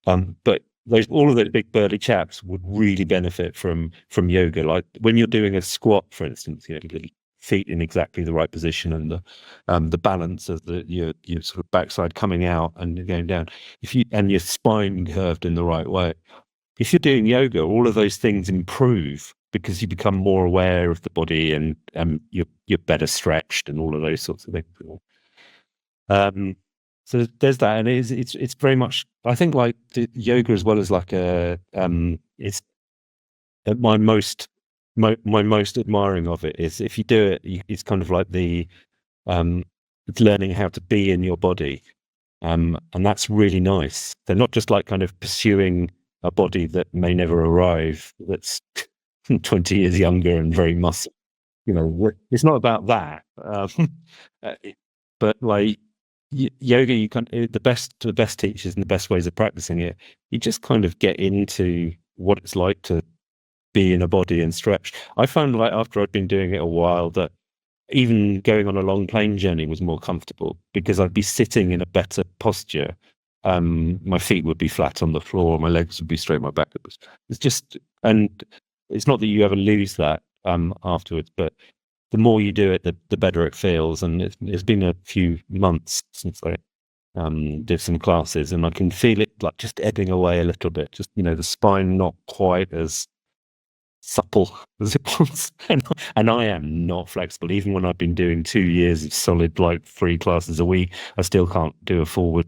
But all of those big burly chaps would really benefit from yoga. Like when you're doing a squat, for instance, the feet in exactly the right position and the balance of your sort of backside coming out and going down. And your spine curved in the right way. If you're doing yoga, all of those things improve because you become more aware of the body and you're better stretched and all of those sorts of things. So there's that, and it's very much, I think, like the yoga as well as it's my most admiring of it is if you do it, it's kind of like it's learning how to be in your body. And that's really nice. They're not just like kind of pursuing a body that may never arrive, that's 20 years younger and very muscle. It's not about that. But like yoga, you can the best teachers and the best ways of practicing it. You just kind of get into what it's like to be in a body and stretch. I found like after I'd been doing it a while that even going on a long plane journey was more comfortable because I'd be sitting in a better posture. My feet would be flat on the floor, my legs would be straight, my back. It's just, and it's not that you ever lose that afterwards, but the more you do it, the better it feels. And it's been a few months since I did some classes, and I can feel it like just ebbing away a little bit. Just the spine not quite as supple as it was, and I am not flexible. Even when I've been doing 2 years of solid, like 3 classes a week, I still can't do a forward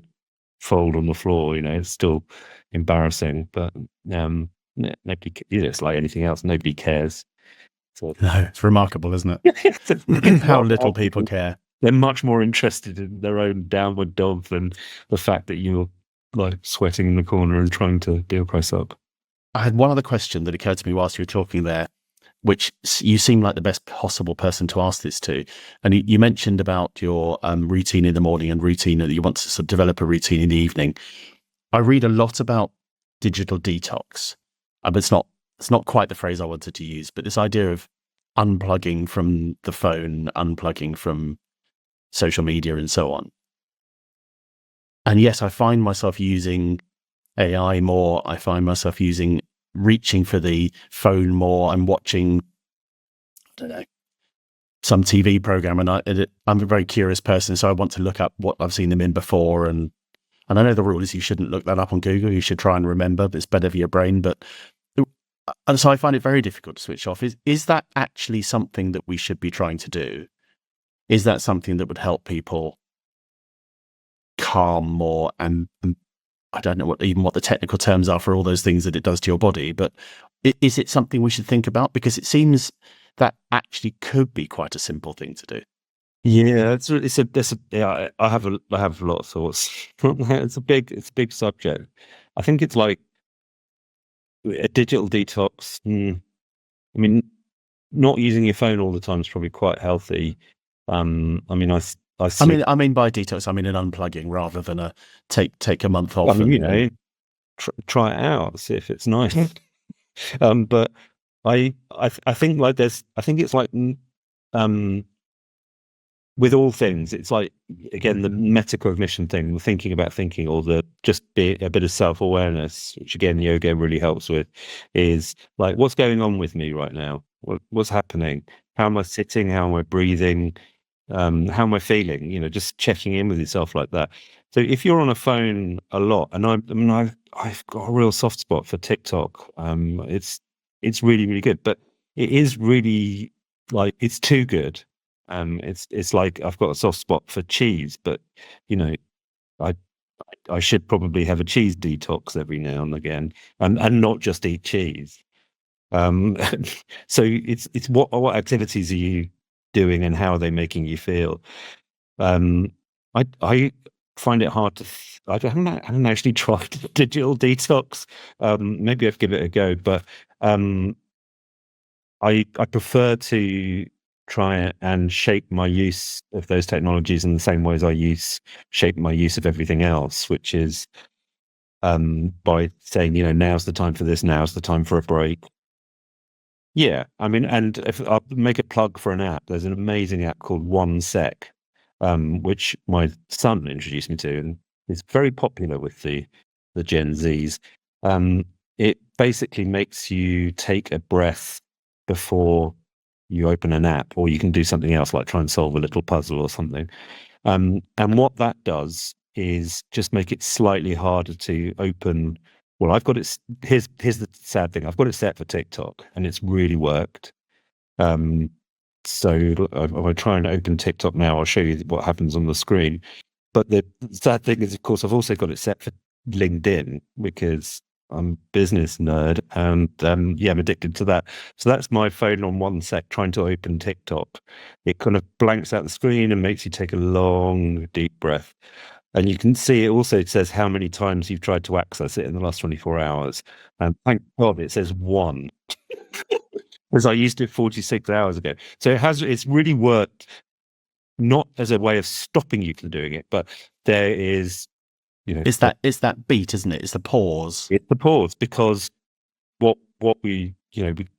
fold on the floor. It's still embarrassing. But nobody. It's like anything else. Nobody cares. So, no, it's remarkable, isn't it? How little people care. They're much more interested in their own downward dog than the fact that you're like sweating in the corner and trying to do a press up. I had one other question that occurred to me whilst you were talking there, which you seem like the best possible person to ask this to. And you mentioned about your routine in the morning and routine that you want to sort of develop a routine in the evening. I read a lot about digital detox, but it's not quite the phrase I wanted to use, but this idea of unplugging from the phone, unplugging from social media and so on. And yes, I find myself using AI more. I find myself reaching for the phone more. I'm watching, I don't know, some TV program, and I'm a very curious person, so I want to look up what I've seen them in before. And I know the rule is you shouldn't look that up on Google. You should try and remember, but it's better for your brain. And so I find it very difficult to switch off. Is that actually something that we should be trying to do? Is that something that would help people calm more? And I don't know what the technical terms are for all those things that it does to your body, but is it something we should think about? Because it seems that actually could be quite a simple thing to do. Yeah, I have a lot of thoughts. It's a big subject. I think it's like a digital detox. I mean, not using your phone all the time is probably quite healthy. I mean, I mean by detox, I mean an unplugging rather than a take a month off. I mean, try it out, see if it's nice. But I think like I think it's like with all things, it's like, again, the metacognition thing, the thinking about thinking, or the just be a bit of self-awareness, which again yoga really helps with, is like, what's going on with me right now? What's happening? How am I sitting? How am I breathing? How am I feeling? Just checking in with yourself like that. So if you're on a phone a lot, and I've got a real soft spot for TikTok. It's really, really good, but it is really like, it's too good. It's like I've got a soft spot for cheese, but I should probably have a cheese detox every now and again, and not just eat cheese. So it's what activities are you doing and how are they making you feel? I find it hard to. I haven't actually tried digital detox. Maybe I'll give it a go, but I prefer to try and shape my use of those technologies in the same way as I shape my use of everything else, which is by saying, now's the time for this, now's the time for a break. Yeah, I mean, and if I'll make a plug for an app, there's an amazing app called One Sec, which my son introduced me to, and it's very popular with the Gen Zs. It basically makes you take a breath before you open an app, or you can do something else like try and solve a little puzzle or something. And what that does is just make it slightly harder to open. Well, I've got it. Here's the sad thing. I've got it set for TikTok, and it's really worked. So if I try and open TikTok now, I'll show you what happens on the screen. But the sad thing is, of course, I've also got it set for LinkedIn because I'm a business nerd, and I'm addicted to that. So that's my phone on One Sec trying to open TikTok. It kind of blanks out the screen and makes you take a long, deep breath. And you can see it also says how many times you've tried to access it in the last 24 hours. And thank God it says one, because I used it 46 hours ago. So it's really worked, not as a way of stopping you from doing it, but there is, It's that beat, isn't it? It's the pause. it's the pause, because what we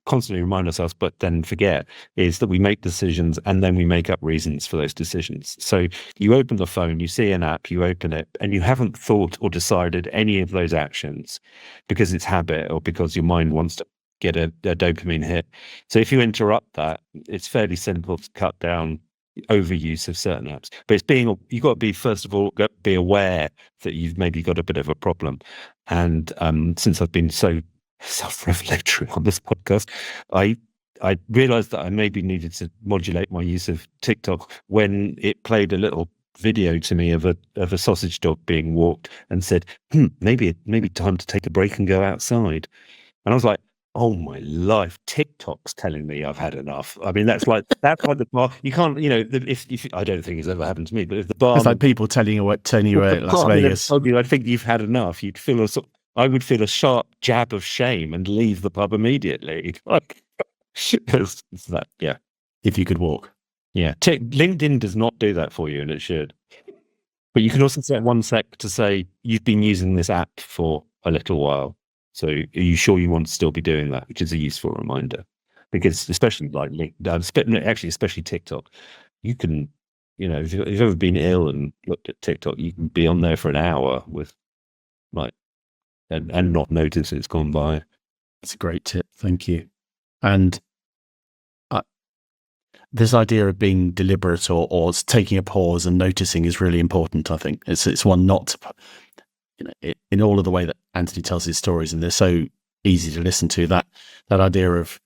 constantly remind ourselves, but then forget, is that we make decisions and then we make up reasons for those decisions. So you open the phone, you see an app, you open it, and you haven't thought or decided any of those actions because it's habit or because your mind wants to get a dopamine hit. So if you interrupt that, it's fairly simple to cut down overuse of certain apps. But you've got to be, first of all, be aware that you've maybe got a bit of a problem. And since I've been so self-revelatory on this podcast, I realized that I maybe needed to modulate my use of TikTok when it played a little video to me of a sausage dog being walked and said, maybe time to take a break and go outside. And I was like, oh my life, TikTok's telling me I've had enough. I mean, that's like the bar. You can't, if I don't think it's ever happened to me, but if the bar, it's like people telling you at Las Vegas, I think you've had enough, I would feel a sharp jab of shame and leave the pub immediately. Like, it's that, yeah. If you could walk. Yeah. LinkedIn does not do that for you, and it should. But you can also set 1 sec to say, you've been using this app for a little while. So are you sure you want to still be doing that? Which is a useful reminder. Because especially like LinkedIn, actually, especially TikTok, you can, if you've ever been ill and looked at TikTok, you can be on there for an hour with like, and not notice it's gone by. That's a great tip. Thank you. And this idea of being deliberate or taking a pause and noticing is really important. I think it's one not to, in all of the way that Antony tells his stories, and they're so easy to listen to, that idea of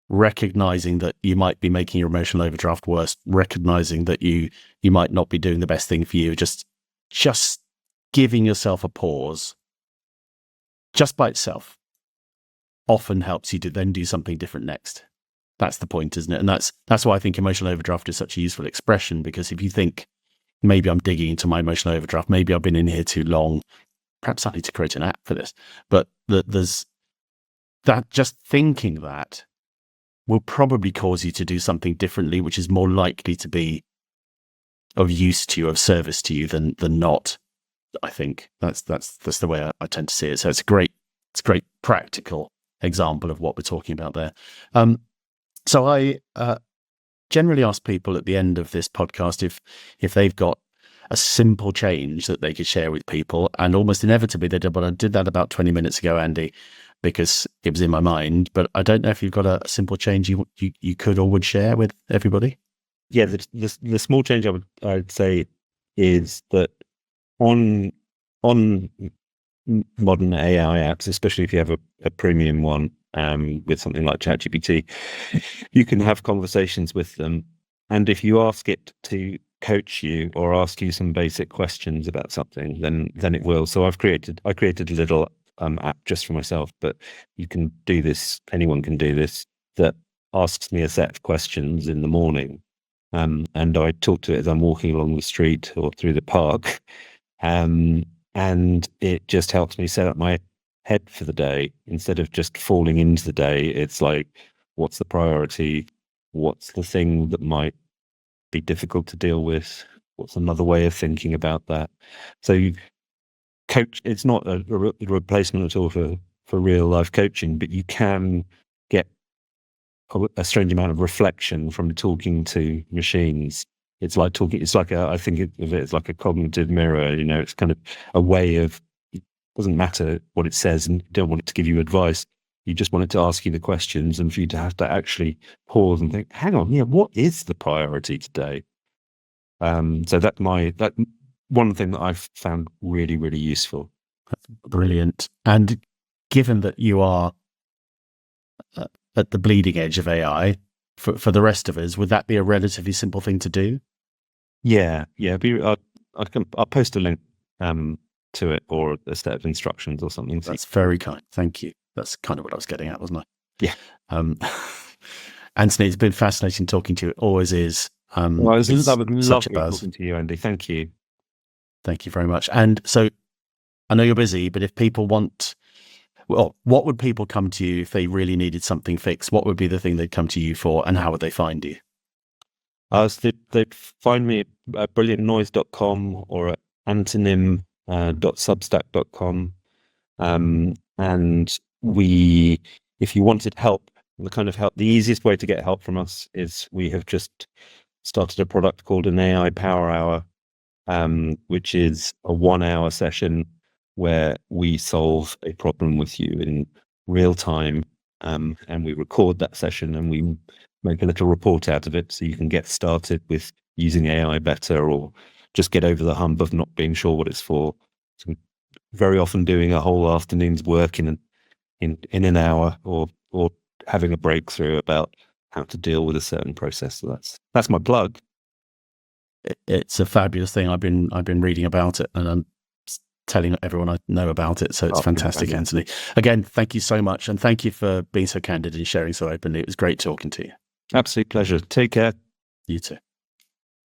recognizing that you might be making your emotional overdraft worse, recognizing that you might not be doing the best thing for you, just giving yourself a pause just by itself often helps you to then do something different next. That's the point, isn't it? And that's why I think emotional overdraft is such a useful expression, because if you think, maybe I'm digging into my emotional overdraft, maybe I've been in here too long, perhaps I need to create an app for this. But there's that, just thinking that will probably cause you to do something differently, which is more likely to be of use to you, of service to you than not. I think that's the way I tend to see it. So it's a great practical example of what we're talking about there. So I generally ask people at the end of this podcast if they've got a simple change that they could share with people, and almost inevitably they did. But I did that about 20 minutes ago, Andy, because it was in my mind. But I don't know if you've got a simple change you could or would share with everybody. Yeah, the small change I'd say is that on modern AI apps, especially if you have a premium one, with something like ChatGPT, you can have conversations with them, and if you ask it to coach you or ask you some basic questions about something, then it will. So I created a little app just for myself, but you can do this. Anyone can do this. That asks me a set of questions in the morning, and I talk to it as I'm walking along the street or through the park. And it just helps me set up my head for the day. Instead of just falling into the day, it's like, what's the priority? What's the thing that might be difficult to deal with? What's another way of thinking about that? So coach, it's not a replacement at all for real life coaching, but you can get a strange amount of reflection from talking to machines. It's like talking. It's like I think of it as like a cognitive mirror. It's kind of a way of. It doesn't matter what it says, and you don't want it to give you advice. You just want it to ask you the questions, and for you to have to actually pause and think, "Hang on, what is the priority today?" So that's one thing that I've found really, really useful. That's brilliant. And given that you are at the bleeding edge of AI, for the rest of us, would that be a relatively simple thing to do? Yeah. I'll post a link to it, or a set of instructions or something. That's very kind. Thank you. That's kind of what I was getting at, wasn't I? Yeah. Antony, it's been fascinating talking to you. It always is. Well, I was lovely talking to you, Andy. Thank you. Thank you very much. And so I know you're busy, but if people want, well, what would people come to you if they really needed something fixed? What would be the thing they'd come to you for, and how would they find you? So they'd find me at brilliantnoise.com or at antonym.substack.com. And if you wanted help, the easiest way to get help from us is we have just started a product called an AI Power Hour, which is a 1-hour session where we solve a problem with you in real time. And we record that session and we make a little report out of it so you can get started with using AI better, or just get over the hump of not being sure what it's for. So very often doing a whole afternoon's work in an hour, or having a breakthrough about how to deal with a certain process. So that's my plug. It's a fabulous thing. I've been reading about it, and I'm telling everyone I know about it. So it's fantastic, Antony. Again, thank you so much, and thank you for being so candid and sharing so openly. It was great talking to you. Absolute pleasure. Take care. You too.